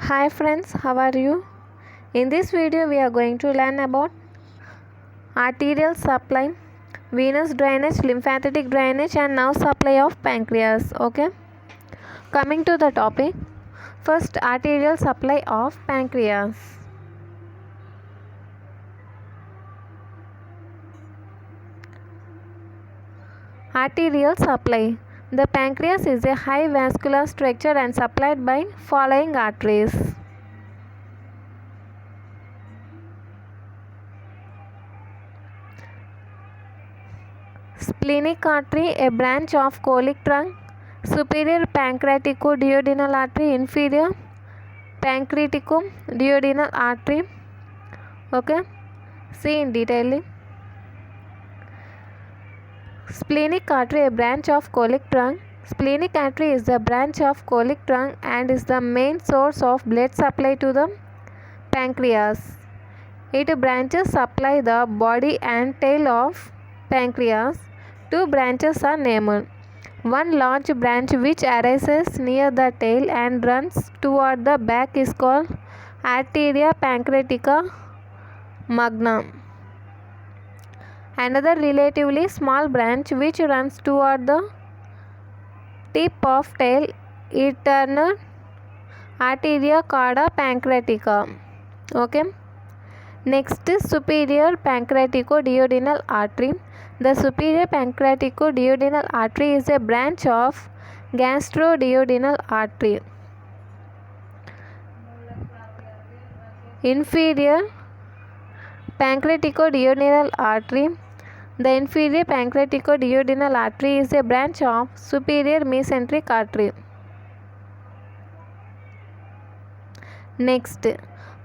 Hi friends, how are you? In this video we are going to learn about arterial supply, venous drainage, lymphatic drainage and nerve supply of pancreas. Okay, coming to the topic, first arterial supply of pancreas. Arterial supply. The pancreas is a high vascular structure and supplied by following arteries. Splenic artery, a branch of colic trunk. Superior pancreatico-duodenal artery, inferior pancreatico-duodenal artery. Okay, see in detail. Splenic artery, a branch of colic trunk. Splenic artery is the branch of colic trunk and is the main source of blood supply to the pancreas. It branches supply the body and tail of pancreas. Two branches are named. One large branch which arises near the tail and runs toward the back is called arteria pancreatica magna. Another relatively small branch which runs toward the tip of tail is termed arteria cauda pancreatica. Okay. Next is superior pancreatico-duodenal artery. The superior pancreatico-duodenal artery is a branch of gastroduodenal artery. Inferior pancreatico-duodenal artery. The inferior pancreatico-duodenal artery is a branch of superior mesenteric artery. Next,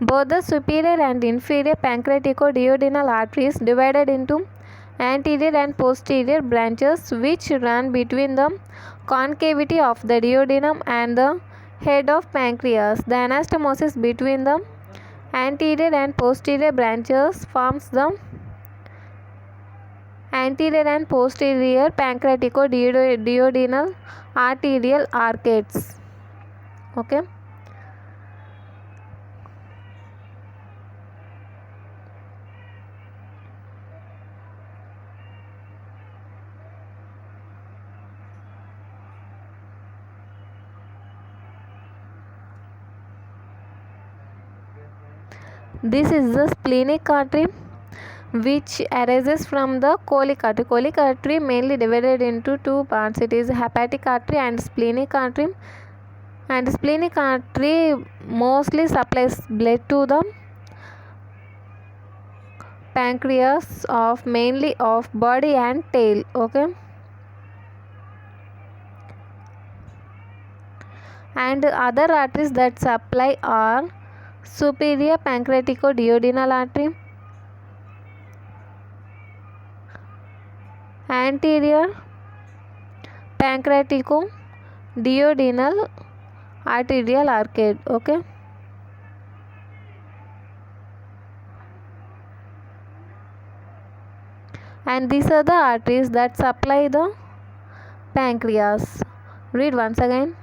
both the superior and inferior pancreatico-duodenal arteries divided into anterior and posterior branches which run between the concavity of the duodenum and the head of pancreas. The anastomosis between the anterior and posterior branches forms the anterior and posterior pancreatico-duodenal arterial arcades. Okay. This is the splenic artery which arises from the colic artery. Colic artery mainly divided into two parts. It is hepatic artery and splenic artery. And splenic artery mostly supplies blood to the pancreas of mainly of body and tail. Okay. And other arteries that supply are superior pancreatico-duodenal artery, anterior pancreatico-duodenal arterial arcade. Okay. And these are the arteries that supply the pancreas. Read once again.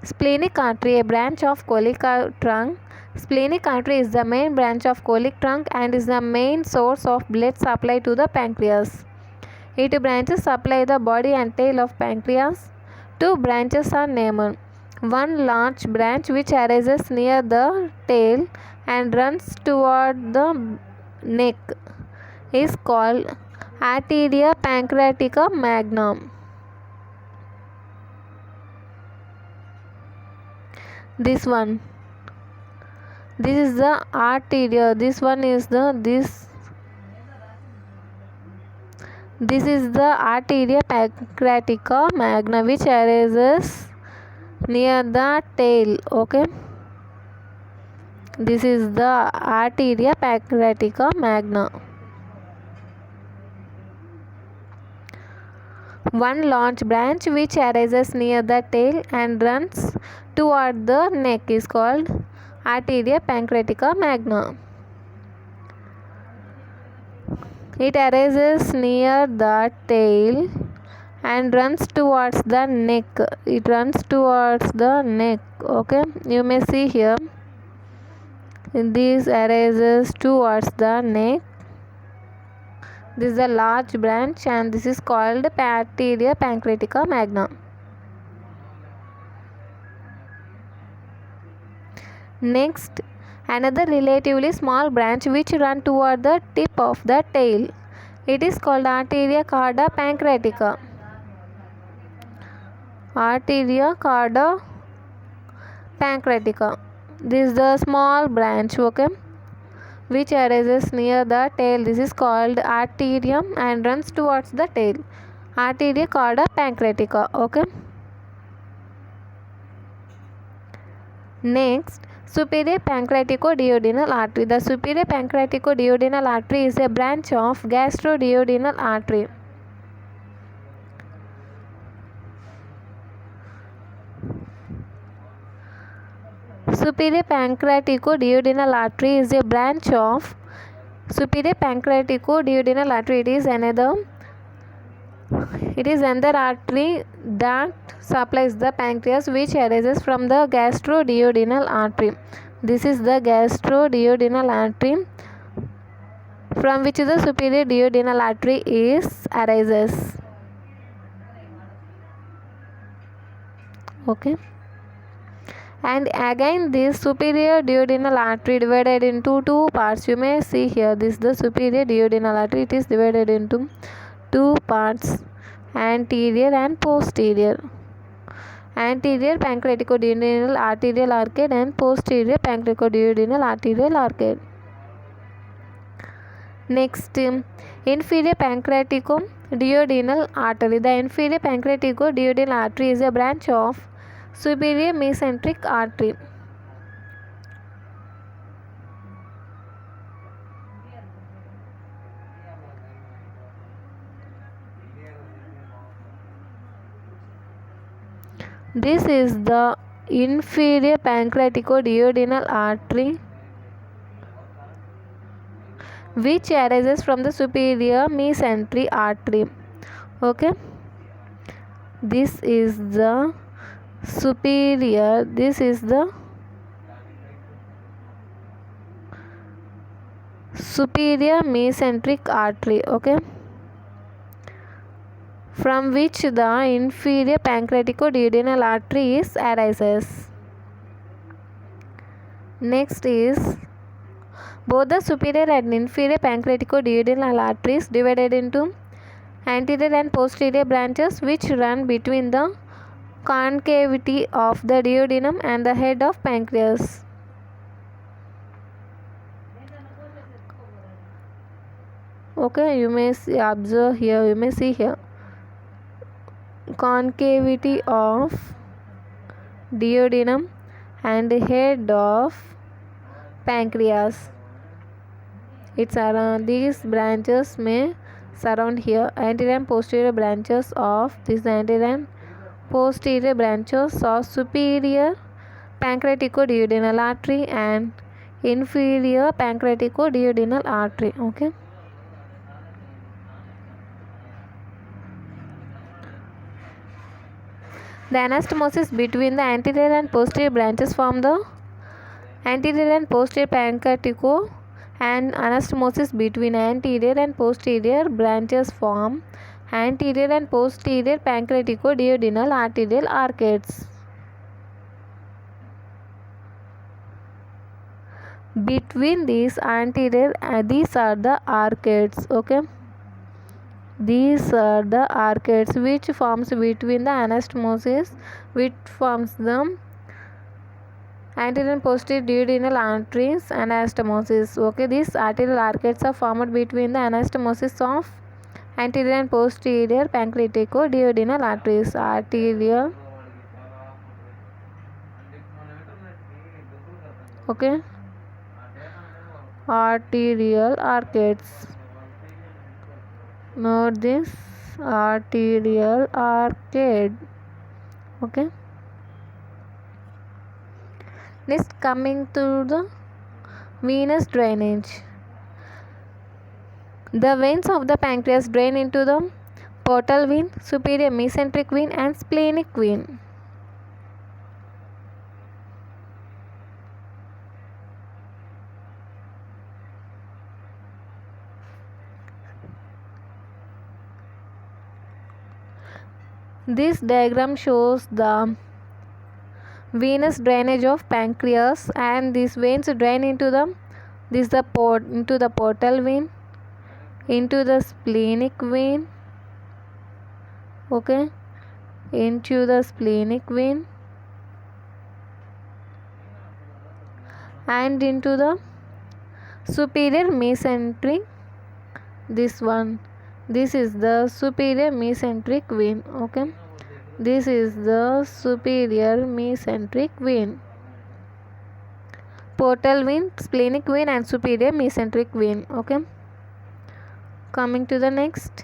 Splenic artery, a branch of colic trunk. Splenic artery is the main branch of colic trunk and is the main source of blood supply to the pancreas. It branches supply the body and tail of pancreas. Two branches are named. One large branch which arises near the tail and runs toward the neck is called arteria pancreatica magna. This is the arteria. This is the arteria pancreatica magna which arises near the tail. Okay, this is the arteria pancreatica magna. One large branch which arises near the tail and runs toward the neck is called arteria pancreatica magna. It arises near the tail and runs towards the neck. It runs towards the neck. Okay, you may see here this arises towards the neck. This is a large branch and this is called arteria pancreatica magna. Next, another relatively small branch which run toward the tip of the tail. It is called arteria carda pancreatica. Arteria carda pancreatica. This is the small branch, okay, which arises near the tail. This is called arterium and runs towards the tail. Arteria carda pancreatica, okay. Next, superior pancreatico-duodenal artery. The superior pancreatico-duodenal artery is a branch of gastroduodenal artery. Superior pancreatico-duodenal artery is a branch of superior pancreatico-duodenal artery. It is another artery that supplies the pancreas, which arises from the gastroduodenal artery. This is the gastroduodenal artery from which the superior duodenal artery arises. Okay. And again this superior duodenal artery divided into two parts. You may see here this is the superior duodenal artery. It is divided into two parts, anterior and posterior. Anterior pancreatico-duodenal arterial arcade and posterior pancreatico-duodenal arterial arcade. Next, inferior pancreatico-duodenal artery. The inferior pancreatico-duodenal artery is a branch of superior mesenteric artery. This is the inferior pancreatico-duodenal artery which arises from the superior mesenteric artery. Okay, this is the superior, this is the superior mesenteric artery, okay, from which the inferior pancreatico-duodenal artery arises. Next is both the superior and inferior pancreatico-duodenal arteries divided into anterior and posterior branches which run between the concavity of the duodenum and the head of pancreas. Okay, you may observe here, you may see here concavity of duodenum and head of pancreas. It's around these branches may surround here. Anterior and posterior branches of this anterior and posterior branches of superior pancreatico-duodenal artery and inferior pancreatico-duodenal artery. Okay. The anastomosis between the anterior and posterior branches form the anterior and posterior pancreatico, and anastomosis between anterior and posterior branches form anterior and posterior pancreatico-duodenal arterial arcades. Between these anterior, these are the arcades. Okay, these are the arcades which forms between the anastomosis, which forms the anterior and posterior duodenal arteries anastomosis. Okay, these arterial arcades are formed between the anastomosis of anterior and posterior pancreatico-duodenal arteries. Arterial, okay, arterial arcades. Note this, arterial arcade. Okay. Next, coming to the venous drainage. The veins of the pancreas drain into the portal vein, superior mesenteric vein and splenic vein. This diagram shows the venous drainage of pancreas, and these veins drain into the into the portal vein, into the splenic vein, okay, into the splenic vein and into the superior mesenteric. This is the superior mesenteric vein, okay. This is the superior mesenteric vein, portal vein, splenic vein and superior mesenteric vein, okay. Coming to the next,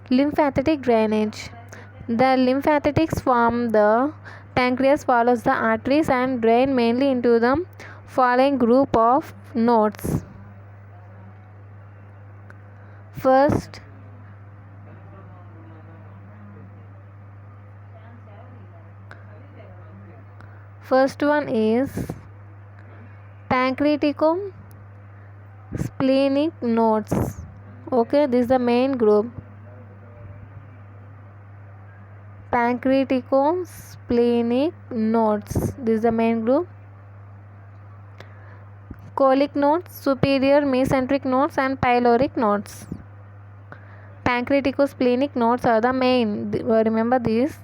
lymphatic drainage. The lymphatics from the pancreas follows the arteries and drain mainly into the following group of nodes. First one is pancreatico splenic nodes, okay. This is the main group, pancreatico splenic nodes. This is the main group. Colic nodes, superior mesenteric nodes and pyloric nodes. Pancreatico-splenic nodes are the main. Remember these: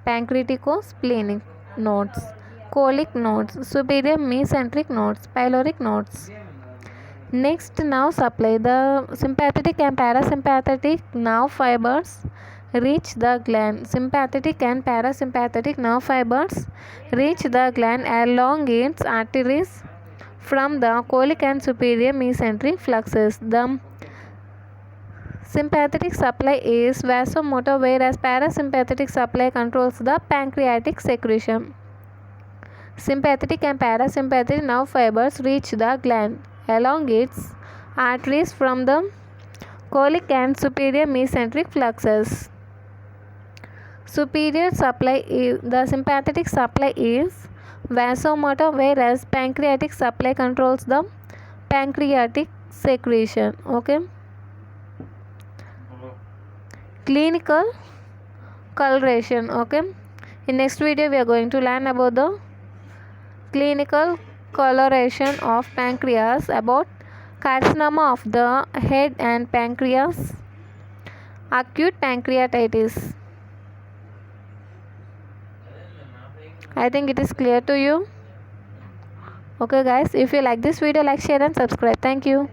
pancreatico-splenic nodes, colic nodes, superior mesenteric nodes, pyloric nodes. Next, nerve supply. The sympathetic and parasympathetic nerve fibers reach the gland. Sympathetic and parasympathetic nerve fibers reach the gland along its arteries from the colic and superior mesenteric fluxes. The sympathetic supply is vasomotor, whereas parasympathetic supply controls the pancreatic secretion. Sympathetic and parasympathetic nerve fibers reach the gland along its arteries from the colic and superior mesenteric fluxes. The sympathetic supply is vasomotor, whereas pancreatic supply controls the pancreatic secretion, okay. Clinical coloration, okay. In next video we are going to learn about the clinical coloration of pancreas, about carcinoma of the head and pancreas, acute pancreatitis. I think it is clear to you. Okay guys, if you like this video, like, share and subscribe. Thank you.